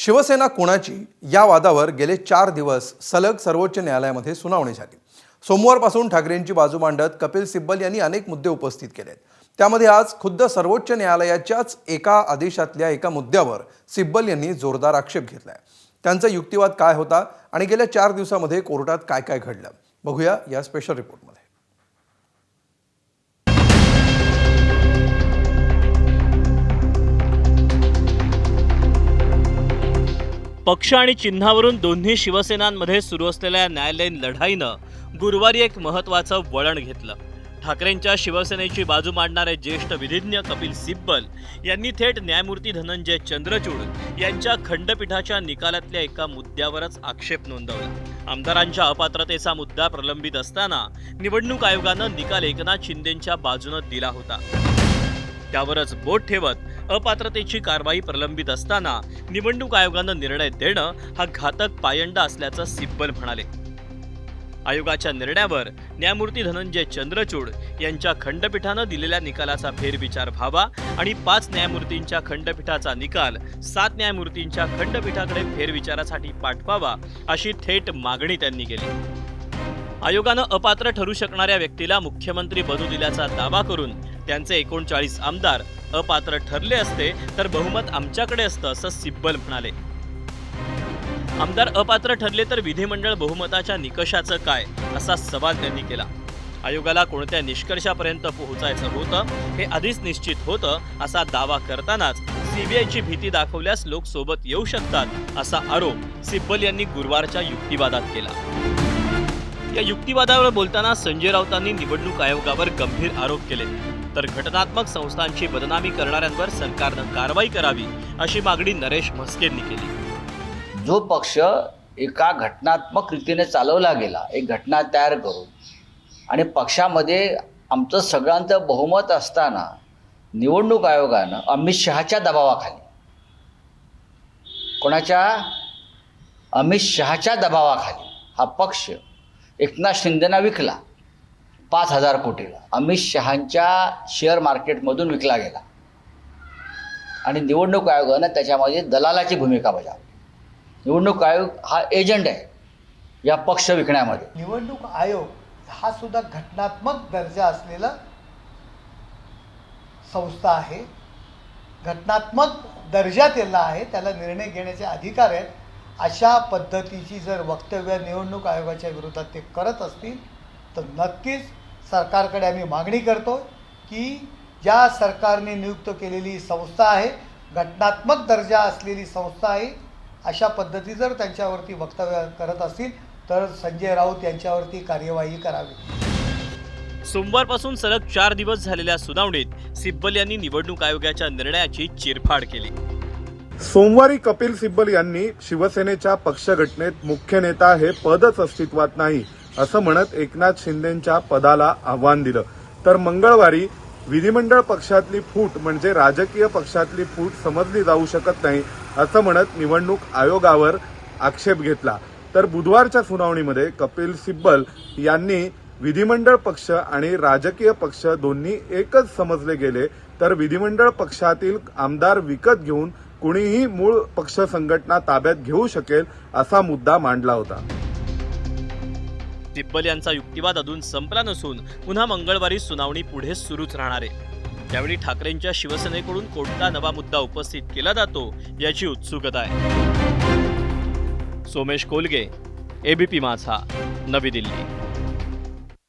शिवसेना कोणाची या वादावर गेले 4 दिवस सलग सर्वोच्च न्यायालयामध्ये सुनावणी झाली। सोमवारपासून ठाकरेंची बाजू मांडत कपिल सिब्बल यांनी अनेक मुद्दे उपस्थित केलेत। त्यामध्ये आज खुद्द सर्वोच्च न्यायालयाच्याच एका आदेशातल्या एका मुद्द्यावर सिब्बल यांनी जोरदार आक्षेप घेतलाय। त्यांचा युक्तिवाद काय होता आणि गेल्या 4 दिवसांमध्ये कोर्टात काय काय घडलं बघूया या स्पेशल रिपोर्टमध्ये। पक्ष आणि चिन्हावरून दोन्ही शिवसेनांमध्ये सुरू असलेल्या न्यायालयीन लढाईनं गुरुवारी एक महत्त्वाचं वळण घेतलं। ठाकरेंच्या शिवसेनेची बाजू मांडणारे ज्येष्ठ विधिज्ञ कपिल सिब्बल यांनी थेट न्यायमूर्ती धनंजय चंद्रचूड यांच्या खंडपीठाच्या निकालातल्या एका मुद्द्यावरच आक्षेप नोंदवला। आमदारांच्या अपात्रतेचा मुद्दा प्रलंबित असताना निवडणूक आयोगानं निकाल एकनाथ शिंदेंच्या बाजूने दिला होता। त्यावरच बोट ठेवत अपात्रतेची कारवाई प्रलंबित असताना निवडणूक आयोगानं निर्णय देणं हा घातक पायंडा असल्याचं सिब्बल म्हणाले। आयोगाच्या निर्णयावर न्यायमूर्ती धनंजय चंद्रचूड यांच्या खंडपीठानं दिलेल्या निकालाचा फेरविचार व्हावा आणि 5 न्यायमूर्तींच्या खंडपीठाचा निकाल 7 न्यायमूर्तींच्या खंडपीठाकडे फेरविचारासाठी पाठवावा अशी थेट मागणी त्यांनी केली। आयोगानं अपात्र ठरू शकणाऱ्या व्यक्तीला मुख्यमंत्री बनू दिल्याचा दावा करून त्यांचे 39 आमदार अपात्र ठरले असते तर बहुमत आमच्याकडे असतं असं सिब्बल म्हणाले। आमदार अपात्र ठरले तर विधिमंडळ बहुमताच्या निकषाचं काय असा सवाल त्यांनी केला। आयोगाला कोणत्या निष्कर्षापर्यंत पोहोचायचं होतं हे आधीच निश्चित होतं असा दावा करतानाच सीबीआयची भीती दाखवल्यास लोक सोबत येऊ शकतात असा आरोप सिब्बल यांनी गुरुवारच्या युक्तिवादात केला। या युक्तिवादावर बोलताना संजय राऊतांनी निवडणूक आयोगावर गंभीर आरोप केले तर घटनात्मक संस्थांची बदनामी करणाऱ्यांवर सरकारनं कारवाई करावी अशी मागणी नरेश म्हस्केंनी केली। जो पक्ष एका घटनात्मक रीतीने चालवला गेला, एक घटना तयार करून आणि पक्षामध्ये आमचं सगळ्यांचं बहुमत असताना निवडणूक आयोगानं अमित शहाच्या दबावाखाली, अमित शहाच्या दबावाखाली हा पक्ष एकनाथ शिंदेना विकला 5,000 कोटीला। अमित शहांच्या शेअर मार्केटमधून विकला गेला आणि निवडणूक आयोगानं त्याच्यामध्ये दलालाची भूमिका बजावली। निवडणूक आयोग हा एजंट आहे या पक्ष विकण्यामध्ये। निवडणूक आयोग हा सुद्धा घटनात्मक दर्जा असलेला संस्था आहे, घटनात्मक दर्जा त्याला आहे, त्याला निर्णय घेण्याचे अधिकार आहेत। अशा पद्धतीची जर वक्तव्य निवडणूक आयोगाच्या विरोधात ते करत असतील तर नक्कीच सरकारकडे आम्ही मागणी करतो की ज्या सरकारने नियुक्त केलेली संस्था आहे, घटनात्मक दर्जा असलेली संस्था आहे, अशा पद्धती जर त्यांच्यावरती वक्तव्य करत असतील तर संजय राऊत यांच्यावरती कार्यवाही करावी। सोमवारपासून सलग 4 दिवस झालेल्या सुनावणीत सिब्बल यांनी निवडणूक आयोगाच्या निर्णयाची चिरफाड केली। सोमवारी कपिल सिब्बल यांनी शिवसेनेच्या पक्षघटनेत मुख्य नेता हे पदच अस्तित्वात नाही असं म्हणत एकनाथ शिंदेंच्या पदाला आव्हान दिलं, तर मंगळवारी विधिमंडळ पक्षातली फूट म्हणजे राजकीय पक्षातली फूट समजली जाऊ शकत नाही असं म्हणत निवडणूक आयोगावर आक्षेप घेतला। तर बुधवारच्या सुनावणीमध्ये कपिल सिब्बल यांनी विधिमंडळ पक्ष आणि राजकीय पक्ष दोन्ही एकच समजले गेले, तर विधिमंडळ पक्षातील आमदार विकत घेऊन कुणीही मूळ पक्ष संघटना ताब्यात घेऊ शकेल असा मुद्दा मांडला होता। सिब्बल यांचा युक्तिवाद अजून संपला नसून पुन्हा मंगळवारी सुनावणी पुढे सुरूच राहणार आहे। त्यावेळी ठाकरेंच्या शिवसेनेकडून कोणता नवा मुद्दा उपस्थित केला जातो याची उत्सुकता आहे। सोमेश कोलगे, एबीपी माझा, नवी दिल्ली।